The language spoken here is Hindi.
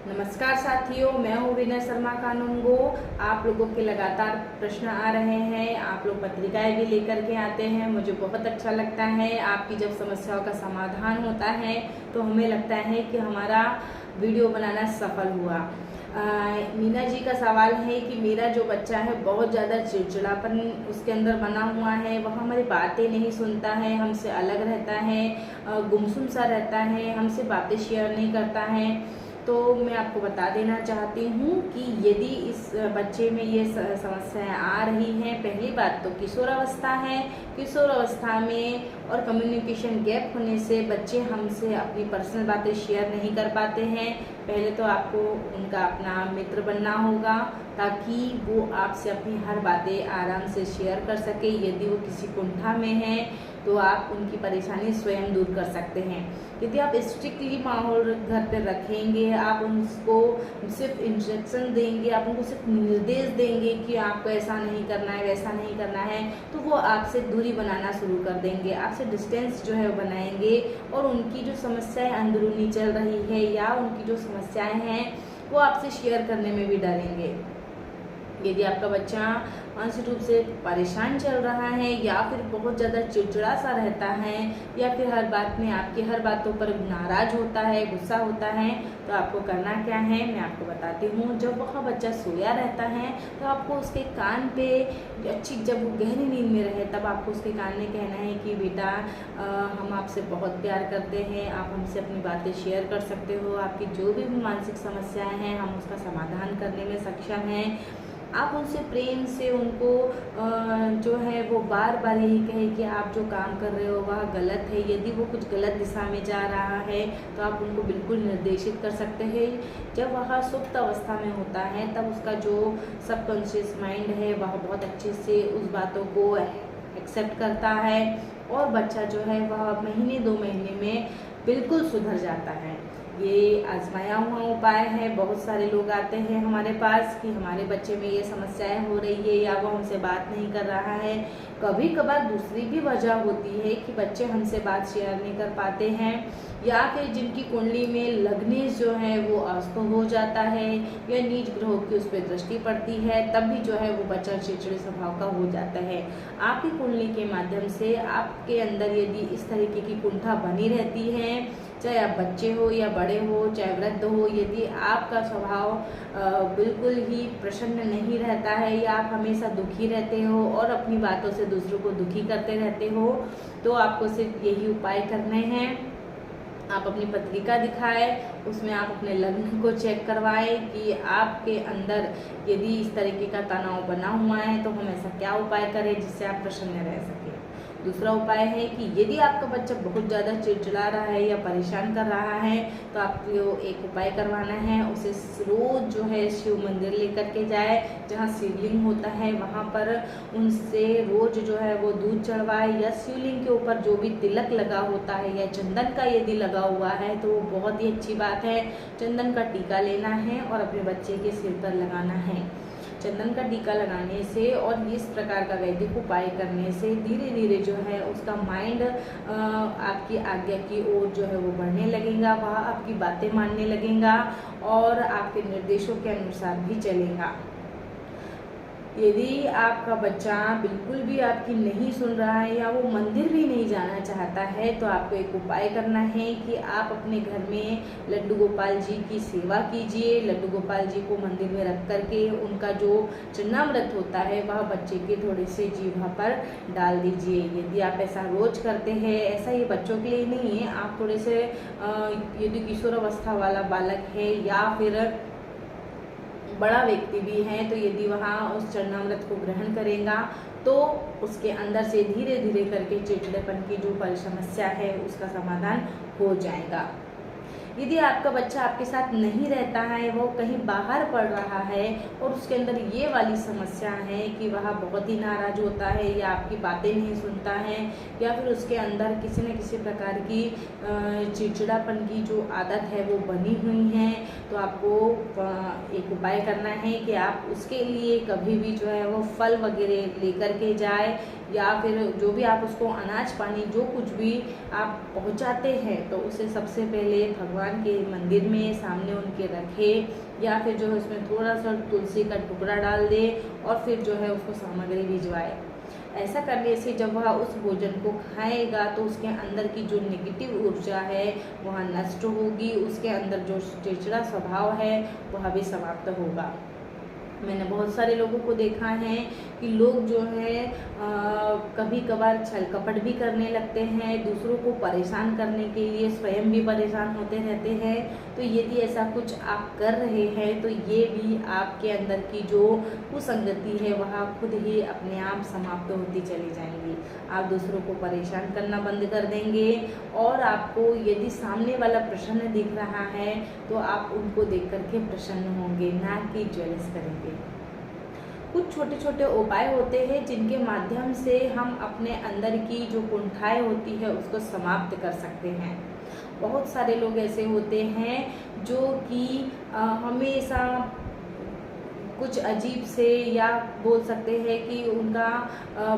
नमस्कार साथियों, मैं हूँ विनय शर्मा कानूनगो। आप लोगों के लगातार प्रश्न आ रहे हैं, आप लोग पत्रिकाएं भी लेकर के आते हैं। मुझे बहुत अच्छा लगता है। आपकी जब समस्याओं का समाधान होता है तो हमें लगता है कि हमारा वीडियो बनाना सफल हुआ। मीना जी का सवाल है कि मेरा जो बच्चा है बहुत ज़्यादा चिड़चिड़ापन उसके अंदर बना हुआ है, वह हमारी बातें नहीं सुनता है, हमसे अलग रहता है, गुमसुम सा रहता है, हमसे बातें शेयर नहीं करता है। तो मैं आपको बता देना चाहती हूँ कि यदि इस बच्चे में ये समस्याएं आ रही हैं, पहली बात तो किशोरावस्था है। किशोरावस्था में और कम्युनिकेशन गैप होने से बच्चे हमसे अपनी पर्सनल बातें शेयर नहीं कर पाते हैं। पहले तो आपको उनका अपना मित्र बनना होगा ताकि वो आपसे अपनी हर बातें आराम से शेयर कर सके। यदि वो किसी कुंठा में है तो आप उनकी परेशानी स्वयं दूर कर सकते हैं। यदि आप स्ट्रिक्टली माहौल घर पर रखेंगे, आप उनको सिर्फ इंस्ट्रक्शन देंगे, आप उनको सिर्फ निर्देश देंगे कि आपको ऐसा नहीं करना है, वैसा नहीं करना है, तो वो आपसे दूरी बनाना शुरू कर देंगे, आपसे डिस्टेंस जो है वो बनाएंगे और उनकी जो समस्याएं अंदरूनी चल रही है या उनकी जो समस्याएं हैं वो आपसे शेयर करने में भी डरेंगे। यदि आपका बच्चा मानसिक रूप से परेशान चल रहा है या फिर बहुत ज़्यादा चिड़चिड़ा सा रहता है या फिर हर बात में आपकी हर बातों पर नाराज होता है, गुस्सा होता है, तो आपको करना क्या है मैं आपको बताती हूँ। जब वह बच्चा सोया रहता है तो आपको उसके कान पे जब वो गहरी नींद में रहे तब आपको उसके कान में कहना है कि बेटा हम आपसे बहुत प्यार करते हैं, आप हमसे अपनी बातें शेयर कर सकते हो, आपकी जो भी मानसिक समस्याएं हैं हम उसका समाधान करने में सक्षम हैं। आप उनसे प्रेम से उनको जो है वो बार बार यही कहे कि आप जो काम कर रहे हो वह गलत है। यदि वो कुछ गलत दिशा में जा रहा है तो आप उनको बिल्कुल निर्देशित कर सकते हैं। जब वह सुप्त अवस्था में होता है तब उसका जो सबकॉन्शियस माइंड है वह बहुत अच्छे से उस बातों को एक्सेप्ट करता है और बच्चा जो है वह महीने 2 महीने में बिल्कुल सुधर जाता है। ये आजमाया हुआ उपाय है। बहुत सारे लोग आते हैं हमारे पास कि हमारे बच्चे में ये समस्याएं हो रही है या वो हमसे बात नहीं कर रहा है। कभी कभार दूसरी भी वजह होती है कि बच्चे हमसे बात शेयर नहीं कर पाते हैं या फिर जिनकी कुंडली में लग्नेश जो है वो अस्त हो जाता है या नीच ग्रहों की उस पर दृष्टि पड़ती है, तब भी जो है वो बच्चा चिड़चिड़े स्वभाव का हो जाता है। आपकी कुंडली के माध्यम से आपके अंदर यदि इस तरीके की कुंठा बनी रहती है, चाहे आप बच्चे हो या बड़े हो, चाहे वृद्ध हो, यदि आपका स्वभाव बिल्कुल ही प्रसन्न नहीं रहता है या आप हमेशा दुखी रहते हो और अपनी बातों से दूसरों को दुखी करते रहते हो, तो आपको सिर्फ यही उपाय करने हैं। आप अपनी पत्रिका दिखाएं, उसमें आप अपने लग्न को चेक करवाएं कि आपके अंदर यदि इस तरीके का तनाव बना हुआ है तो हम ऐसा क्या उपाय करें जिससे आप प्रसन्न रह सकें। दूसरा उपाय है कि यदि आपका बच्चा बहुत ज़्यादा चिड़चिड़ा रहा है या परेशान कर रहा है तो आपको एक उपाय करवाना है। उसे रोज़ जो है शिव मंदिर लेकर के जाए, जहाँ शिवलिंग होता है वहाँ पर उनसे रोज़ जो है वो दूध चढ़वाए या शिवलिंग के ऊपर जो भी तिलक लगा होता है या चंदन का यदि लगा हुआ है तो वो बहुत ही अच्छी बात है। चंदन का टीका लेना है और अपने बच्चे के सिर पर लगाना है। चंदन का टीका लगाने से और इस प्रकार का वैदिक उपाय करने से धीरे धीरे जो है उसका माइंड आपकी आज्ञा की ओर जो है वो बढ़ने लगेगा, वह आपकी बातें मानने लगेगा और आपके निर्देशों के अनुसार भी चलेगा। यदि आपका बच्चा बिल्कुल भी आपकी नहीं सुन रहा है या वो मंदिर भी नहीं जाना चाहता है तो आपको एक उपाय करना है कि आप अपने घर में लड्डू गोपाल जी की सेवा कीजिए। लड्डू गोपाल जी को मंदिर में रख करके उनका जो चरणामृत होता है वह बच्चे के थोड़े से जीभा पर डाल दीजिए। यदि आप ऐसा रोज करते हैं, ऐसा ये बच्चों के लिए नहीं है, आप थोड़े से यदि किशोरावस्था वाला बालक है या फिर बड़ा व्यक्ति भी है तो यदि वहाँ उस चरणामृत को ग्रहण करेगा तो उसके अंदर से धीरे धीरे करके चिड़चिड़ेपन की जो समस्या है उसका समाधान हो जाएगा। यदि आपका बच्चा आपके साथ नहीं रहता है, वो कहीं बाहर पढ़ रहा है और उसके अंदर ये वाली समस्या है कि वह बहुत ही नाराज होता है या आपकी बातें नहीं सुनता है या फिर उसके अंदर किसी न किसी प्रकार की चिड़चिड़ापन की जो आदत है वो बनी हुई है, तो आपको एक उपाय करना है कि आप उसके लिए कभी भी जो है वो फल वगैरह लेकर के जाए या फिर जो भी आप उसको अनाज पानी जो कुछ भी आप पहुंचाते हैं तो उसे सबसे पहले भगवान भगवान के मंदिर में सामने उनके रखे, या फिर जो है उसमें थोड़ा सा तुलसी का टुकड़ा डाल दे और फिर जो है उसको सामग्री भिजवाए। ऐसा करने से जब वह उस भोजन को खाएगा तो उसके अंदर की जो नेगेटिव ऊर्जा है वह नष्ट होगी, उसके अंदर जो चिड़चिड़ा स्वभाव है वह भी समाप्त होगा। मैंने बहुत सारे लोगों को देखा है कि लोग जो है कभी कभार छल कपट भी करने लगते हैं, दूसरों को परेशान करने के लिए स्वयं भी परेशान होते रहते हैं। तो यदि ऐसा कुछ आप कर रहे हैं तो ये भी आपके अंदर की जो कुसंगति है वह खुद ही अपने आप समाप्त होती चली जाएंगी। आप दूसरों को परेशान करना बंद कर देंगे और आपको यदि सामने वाला प्रसन्न दिख रहा है तो आप उनको देख करके प्रसन्न होंगे, ना कि जेलस करेंगे। कुछ छोटे छोटे उपाय होते हैं जिनके माध्यम से हम अपने अंदर की जो कुंठाएं होती है उसको समाप्त कर सकते हैं। बहुत सारे लोग ऐसे होते हैं जो कि हमेशा कुछ अजीब से, या बोल सकते हैं कि उनका